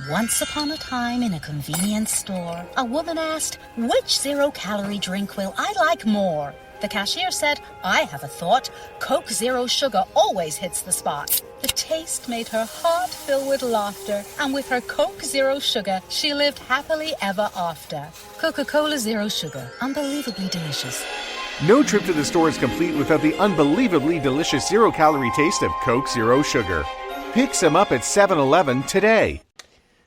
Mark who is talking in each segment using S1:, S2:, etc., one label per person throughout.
S1: Once upon a time in a convenience store, a woman asked, "Which zero-calorie drink will I like more?" The cashier said, "I have a thought. Coke Zero Sugar always hits the spot." The taste made her heart fill with laughter, and with her Coke Zero Sugar, she lived happily ever after. Coca-Cola Zero Sugar, unbelievably delicious.
S2: No trip to the store is complete without the unbelievably delicious zero-calorie taste of Coke Zero Sugar. Pick some up at 7-Eleven today.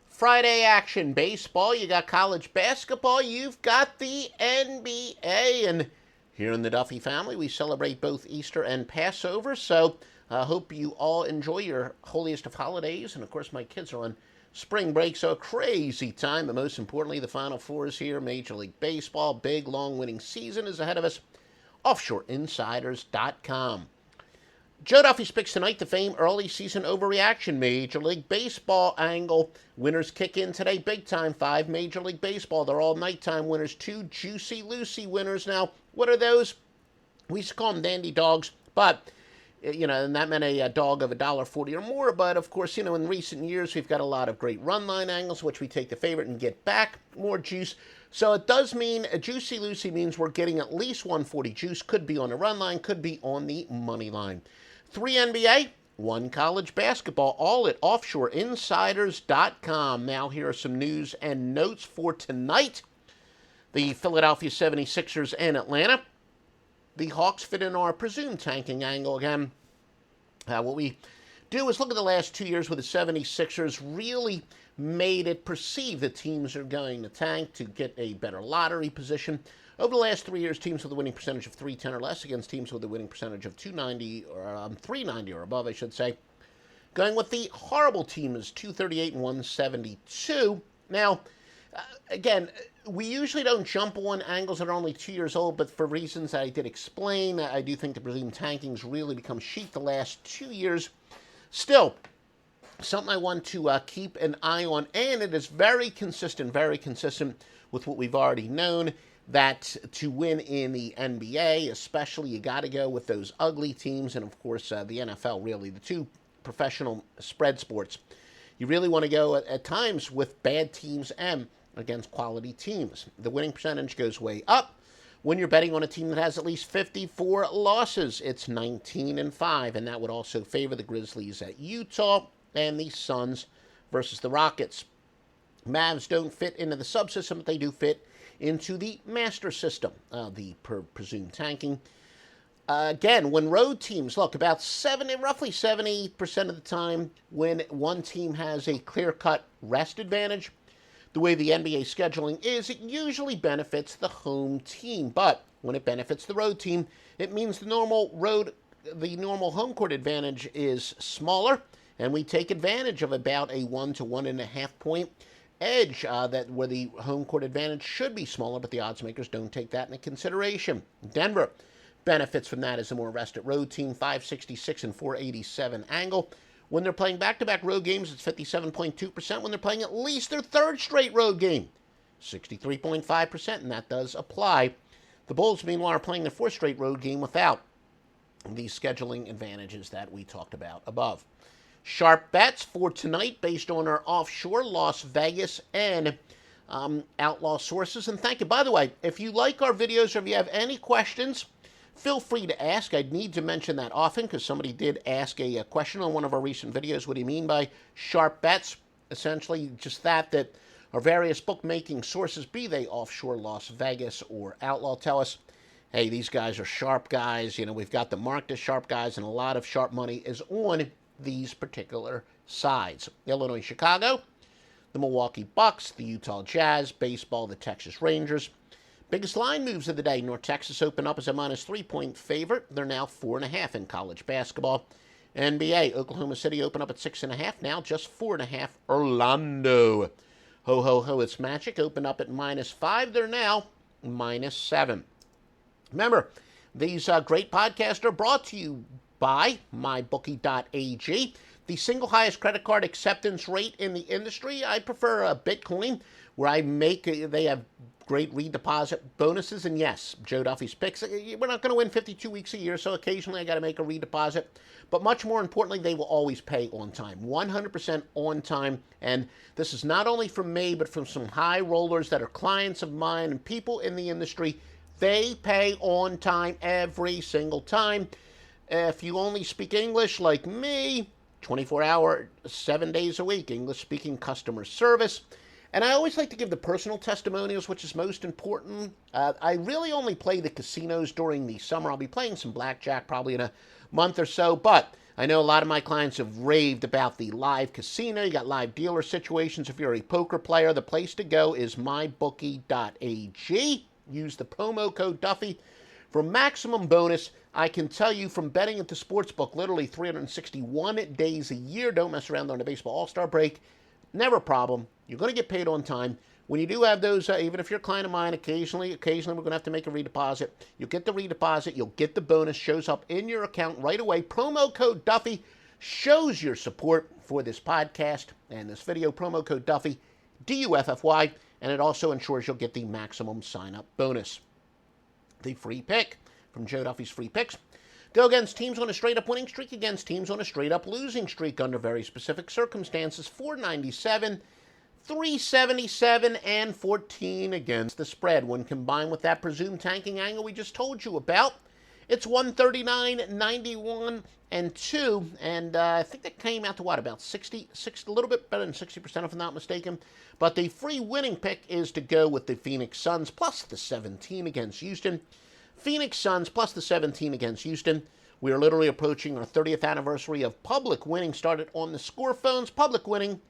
S3: Friday action, baseball, you got college basketball, you've got the NBA, and here in the Duffy family, we celebrate both Easter and Passover, so I hope you all enjoy your holiest of holidays, and of course my kids are on spring break, so a crazy time, but most importantly, the Final Four is here, Major League Baseball, big, long winning season is ahead of us, offshoreinsiders.com. Joe Duffy's picks tonight, the fame early season overreaction, Major League Baseball angle. Winners kick in today big time. 5 Major League Baseball. They're all nighttime winners. 2 Juicy Lucy winners. Now, what are those? We used to call them dandy dogs, but, and that meant a dog of $1.40 or more. But, of course, in recent years, we've got a lot of great run line angles, which we take the favorite and get back more juice. So it does mean a Juicy Lucy means we're getting at least 140 juice. Could be on the run line, could be on the money line. 3 NBA, 1 college basketball, all at offshoreinsiders.com. Now here are some news and notes for tonight. The Philadelphia 76ers and Atlanta. The Hawks fit in our presumed tanking angle again. What we do is look at the last 2 years where the 76ers really made it perceived that teams are going to tank to get a better lottery position. Over the last 3 years, teams with a winning percentage of .310 or less against teams with a winning percentage of .290 or .390 or above, I should say. Going with the horrible team is .238 and 172. Now, again, we usually don't jump on angles that are only 2 years old, but for reasons I did explain, I do think the presumed tanking's really become chic the last 2 years. Still, something I want to keep an eye on, and it is very consistent with what we've already known, that to win in the NBA, especially, you got to go with those ugly teams, and of course the NFL, really, the two professional spread sports. You really want to go at times with bad teams and against quality teams. The winning percentage goes way up when you're betting on a team that has at least 54 losses. It's 19-5, and that would also favor the Grizzlies at Utah and the Suns versus the Rockets. Mavs don't fit into the subsystem, but they do fit into the master system, the presumed tanking. Again, when road teams, look, about roughly 70% of the time when one team has a clear-cut rest advantage, the way the NBA scheduling is, it usually benefits the home team. But when it benefits the road team, it means the normal home court advantage is smaller, and we take advantage of about a 1 to 1.5 point edge where the home court advantage should be smaller, but the odds makers don't take that into consideration. Denver benefits from that as a more rested road team, 566 and 487 angle. When they're playing back-to-back road games, it's 57.2%. When they're playing at least their third straight road game, 63.5%, and that does apply. The Bulls, meanwhile, are playing their fourth straight road game without these scheduling advantages that we talked about above. Sharp bets for tonight based on our offshore Las Vegas and outlaw sources. And thank you. By the way, if you like our videos or if you have any questions, feel free to ask. I'd need to mention that often because somebody did ask a question on one of our recent videos. What do you mean by sharp bets? Essentially just that our various bookmaking sources, be they offshore Las Vegas or outlaw, tell us, hey, these guys are sharp guys. We've got them marked as sharp guys, and a lot of sharp money is on these particular sides. Illinois, Chicago, the Milwaukee Bucks, the Utah Jazz, baseball, the Texas Rangers. Biggest line moves of the day. North Texas open up as a -3 point favorite. They're now 4.5 in college basketball. NBA, Oklahoma City open up at 6.5, now just 4.5. Orlando, ho ho ho, it's Magic, open up at -5. They're now -7. Remember, these great podcasts are brought to you by mybookie.ag, the single highest credit card acceptance rate in the industry. I prefer Bitcoin, where they have great redeposit bonuses. And yes, Joe Duffy's picks, we're not going to win 52 weeks a year, so occasionally I got to make a redeposit. But much more importantly, they will always pay on time, 100% on time. And this is not only from me, but from some high rollers that are clients of mine and people in the industry. They pay on time every single time. If you only speak English like me, 24-hour, 7 days a week, English-speaking customer service. And I always like to give the personal testimonials, which is most important. I really only play the casinos during the summer. I'll be playing some blackjack probably in a month or so, but I know a lot of my clients have raved about the live casino. You got live dealer situations. If you're a poker player, the place to go is mybookie.ag. Use the promo code Duffy for maximum bonus. I can tell you from betting at the sportsbook, literally 361 days a year. Don't mess around during the baseball all-star break. Never a problem. You're going to get paid on time. When you do have those, even if you're a client of mine, occasionally we're going to have to make a redeposit. You'll get the redeposit. You'll get the bonus. Shows up in your account right away. Promo code Duffy shows your support for this podcast and this video. Promo code Duffy, DUFFY, and it also ensures you'll get the maximum sign-up bonus. The free pick from Joe Duffy's Free Picks. Go against teams on a straight-up winning streak, against teams on a straight-up losing streak under very specific circumstances. 497, 377, and 14 against the spread. When combined with that presumed tanking angle we just told you about, it's 139, 91, and 2. And I think that came out to what, about 60, a little bit better than 60% if I'm not mistaken. But the free winning pick is to go with the Phoenix Suns plus the 17 against Houston. Phoenix Suns plus the 17 against Houston. We are literally approaching our 30th anniversary of public winning. Started on the score phones, public winning,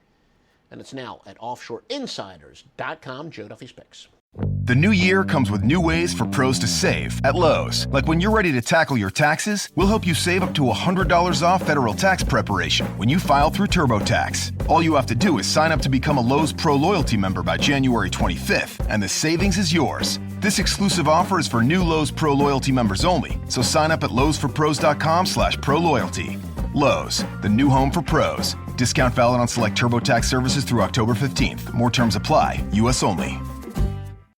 S3: and it's now at offshoreinsiders.com. Joe Duffy's Picks.
S4: The new year comes with new ways for pros to save at Lowe's. Like when you're ready to tackle your taxes, we'll help you save up to $100 off federal tax preparation when you file through TurboTax. All you have to do is sign up to become a Lowe's Pro Loyalty member by January 25th, and the savings is yours. This exclusive offer is for new Lowe's Pro Loyalty members only, so sign up at lowesforpros.com/proloyalty. Lowe's, the new home for pros. Discount valid on select TurboTax services through October 15th. More terms apply. U.S. only.